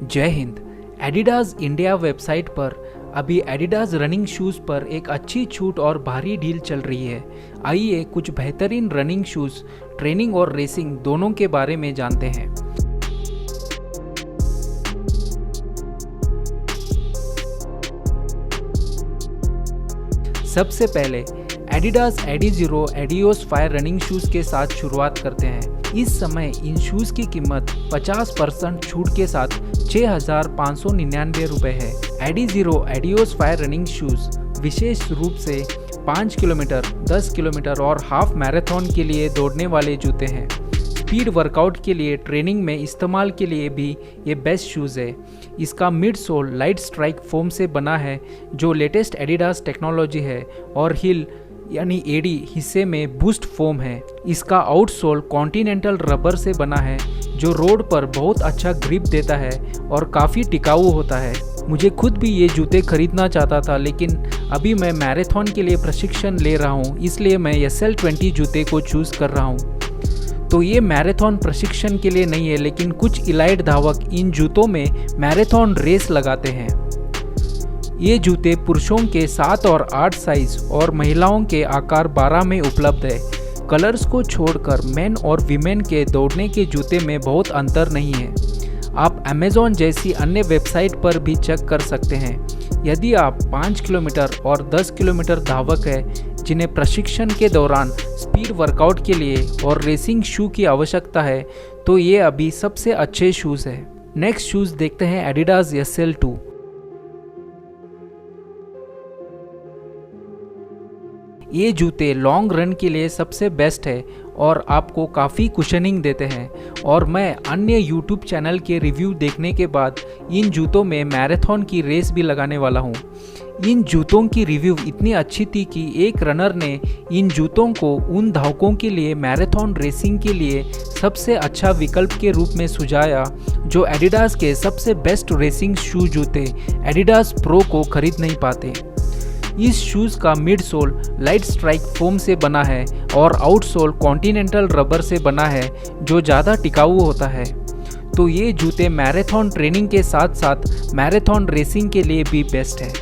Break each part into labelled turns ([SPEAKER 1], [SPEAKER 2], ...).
[SPEAKER 1] जय Hind. Adidas India website पर अभी एडिडास रनिंग शूज़ पर एक अच्छी छूट और भारी डील चल रही है। आइए कुछ बेहतरीन रनिंग शूज़ ट्रेनिंग और रेसिंग दोनों के बारे में जानते हैं। सबसे पहले Adidas Adizero Adios fire running shoes के साथ शुरुआत करते हैं। इस समय इन शूज़ की कीमत 50% छूट के साथ 6,599 रुपये है। एडीज़ीरो एडियोस फायर रनिंग शूज़ विशेष रूप से 5 किलोमीटर, 10 किलोमीटर और हाफ मैराथन के लिए दौड़ने वाले जूते हैं। स्पीड वर्कआउट के लिए ट्रेनिंग में इस्तेमाल के लिए भी ये बेस्ट शूज़ है। इसका midsole Lightstrike foam से बना है जो लेटेस्ट एडिडास टेक्नोलॉजी है और हिल यानी एडी हिस्से में बूस्ट फोम है। इसका आउटसोल कॉन्टिनेंटल रबर से बना है जो रोड पर बहुत अच्छा ग्रिप देता है और काफ़ी टिकाऊ होता है। मुझे खुद भी ये जूते खरीदना चाहता था, लेकिन अभी मैं मैराथन के लिए प्रशिक्षण ले रहा हूँ, इसलिए मैं SL20 जूते को चूज़ कर रहा हूँ। तो ये मैराथन प्रशिक्षण के लिए नहीं है, लेकिन कुछ इलाइट धावक इन जूतों में मैराथन रेस लगाते हैं। ये जूते पुरुषों के 7 और 8 साइज और महिलाओं के आकार 12 में उपलब्ध है। कलर्स को छोड़कर मेन और वीमेन के दौड़ने के जूते में बहुत अंतर नहीं है। आप अमेज़ॉन जैसी अन्य वेबसाइट पर भी चेक कर सकते हैं। यदि आप 5 किलोमीटर और 10 किलोमीटर धावक हैं जिन्हें प्रशिक्षण के दौरान स्पीड वर्कआउट के लिए और रेसिंग शू की आवश्यकता है, तो ये अभी सबसे अच्छे शूज़ है। नेक्स्ट शूज़ देखते हैं एडिडास SL2। ये जूते लॉन्ग रन के लिए सबसे बेस्ट है और आपको काफ़ी कुशनिंग देते हैं, और मैं अन्य YouTube चैनल के रिव्यू देखने के बाद इन जूतों में मैराथन की रेस भी लगाने वाला हूँ। इन जूतों की रिव्यू इतनी अच्छी थी कि एक रनर ने इन जूतों को उन धावकों के लिए मैराथन रेसिंग के लिए सबसे अच्छा विकल्प के रूप में सुझाया जो एडिडास के सबसे बेस्ट रेसिंग शू जूते एडिडास प्रो को खरीद नहीं पाते। इस शूज़ का midsole Lightstrike foam से बना है और आउटसोल कॉन्टिनेंटल रबर से बना है जो ज़्यादा टिकाऊ होता है। तो ये जूते मैराथन ट्रेनिंग के साथ साथ मैराथन रेसिंग के लिए भी बेस्ट है।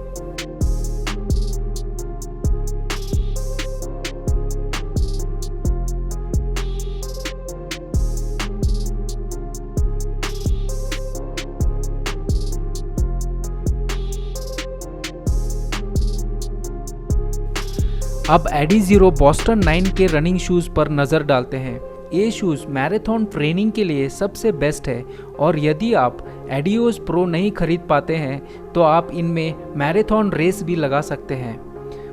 [SPEAKER 1] अब एडीज़ीरो बोस्टन 9 के रनिंग शूज़ पर नज़र डालते हैं। ये शूज़ मैराथन ट्रेनिंग के लिए सबसे बेस्ट है, और यदि आप एडियोस प्रो नहीं खरीद पाते हैं तो आप इनमें मैराथन रेस भी लगा सकते हैं।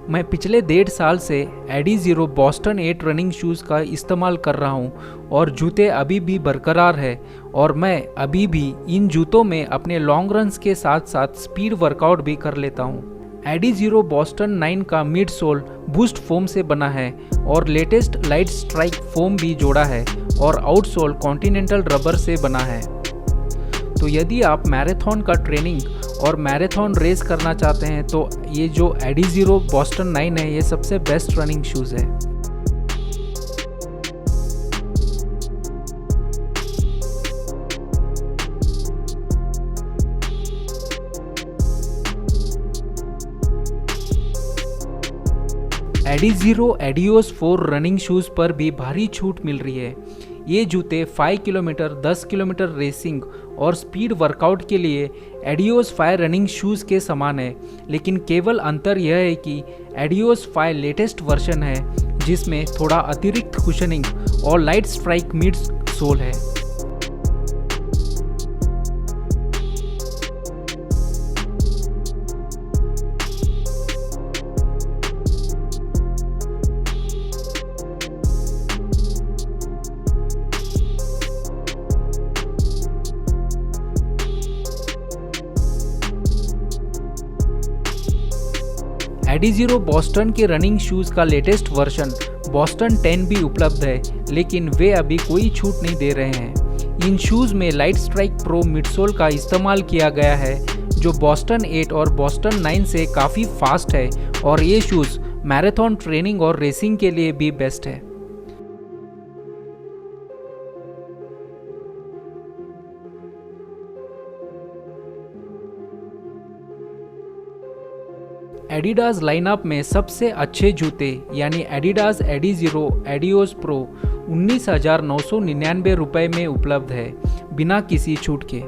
[SPEAKER 1] मैं पिछले 1.5 साल से एडीज़ीरो बोस्टन 8 रनिंग शूज़ का इस्तेमाल कर रहा हूँ और जूते अभी भी बरकरार है, और मैं अभी भी इन जूतों में अपने लॉन्ग रन्स के साथ साथ स्पीड वर्कआउट भी कर लेता हूँ। एडीज़ीरो बोस्टन 9 का मिड सोल बूस्ट फोम से बना है और लेटेस्ट लाइट स्ट्राइक फोम भी जोड़ा है, और आउटसोल कॉन्टिनेंटल रबर से बना है। तो यदि आप मैराथन का ट्रेनिंग और मैराथन रेस करना चाहते हैं तो ये जो एडीज़ीरो बोस्टन 9 है, ये सबसे बेस्ट रनिंग शूज़ है। एडीज़ीरो एडियोस 4 रनिंग शूज़ पर भी भारी छूट मिल रही है। ये जूते 5 किलोमीटर, 10 किलोमीटर रेसिंग और स्पीड वर्कआउट के लिए एडियोस 5 रनिंग शूज़ के समान है, लेकिन केवल अंतर यह है कि एडियोस 5 लेटेस्ट वर्जन है जिसमें थोड़ा अतिरिक्त कुशनिंग और लाइट स्ट्राइक मिड सोल है। एडीज़ीरो बोस्टन के रनिंग शूज़ का लेटेस्ट वर्जन बोस्टन 10 भी उपलब्ध है, लेकिन वे अभी कोई छूट नहीं दे रहे हैं। इन शूज़ में लाइट स्ट्राइक प्रो मिडसोल का इस्तेमाल किया गया है जो बोस्टन 8 और बोस्टन 9 से काफ़ी फास्ट है, और ये शूज़ मैराथन ट्रेनिंग और रेसिंग के लिए भी बेस्ट है। एडिडास लाइनअप में सबसे अच्छे जूते यानी एडिडास एडीज़ीरो एडियोस प्रो 19,999 रुपये में उपलब्ध है बिना किसी छूट के।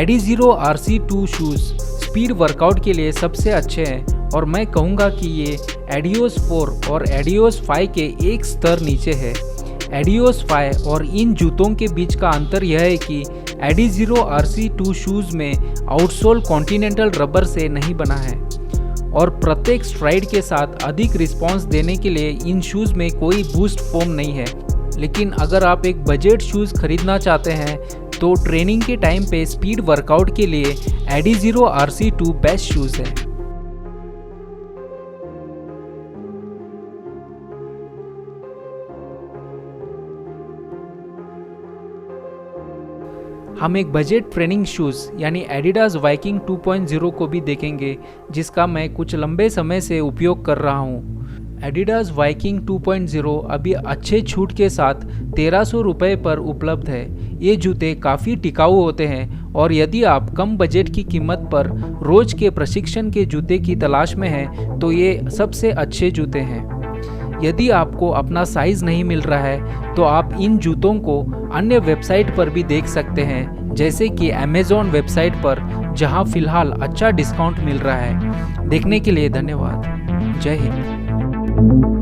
[SPEAKER 1] एडीज़ीरो RC2 शूज़ स्पीड वर्कआउट के लिए सबसे अच्छे हैं और मैं कहूँगा कि ये एडियोस 4 और एडियोस 5 के एक स्तर नीचे है। एडियोस 5 और इन जूतों के बीच का अंतर यह है कि एडीज़ीरो RC2 शूज़ में आउटसोल कॉन्टिनेंटल रबर से नहीं बना है और प्रत्येक स्ट्राइड के साथ अधिक रिस्पॉन्स देने के लिए इन शूज़ में कोई बूस्ट फोम नहीं है। लेकिन अगर आप एक बजट शूज़ खरीदना चाहते हैं तो ट्रेनिंग के टाइम पे स्पीड वर्कआउट के लिए एडीज़ीरो RC2 बेस्ट शूज़ है। हम एक बजट ट्रेनिंग शूज़ यानी एडिडास वाइकिंग 2.0 को भी देखेंगे जिसका मैं कुछ लंबे समय से उपयोग कर रहा हूँ। एडिडास वाइकिंग 2.0 अभी अच्छे छूट के साथ 1300 रुपये पर उपलब्ध है। ये जूते काफ़ी टिकाऊ होते हैं और यदि आप कम बजट की कीमत पर रोज के प्रशिक्षण के जूते की तलाश में हैं तो ये सबसे अच्छे जूते हैं। यदि आपको अपना साइज़ नहीं मिल रहा है तो आप इन जूतों को अन्य वेबसाइट पर भी देख सकते हैं जैसे कि अमेज़ॉन वेबसाइट पर, जहां फ़िलहाल अच्छा डिस्काउंट मिल रहा है। देखने के लिए धन्यवाद। जय हिंद।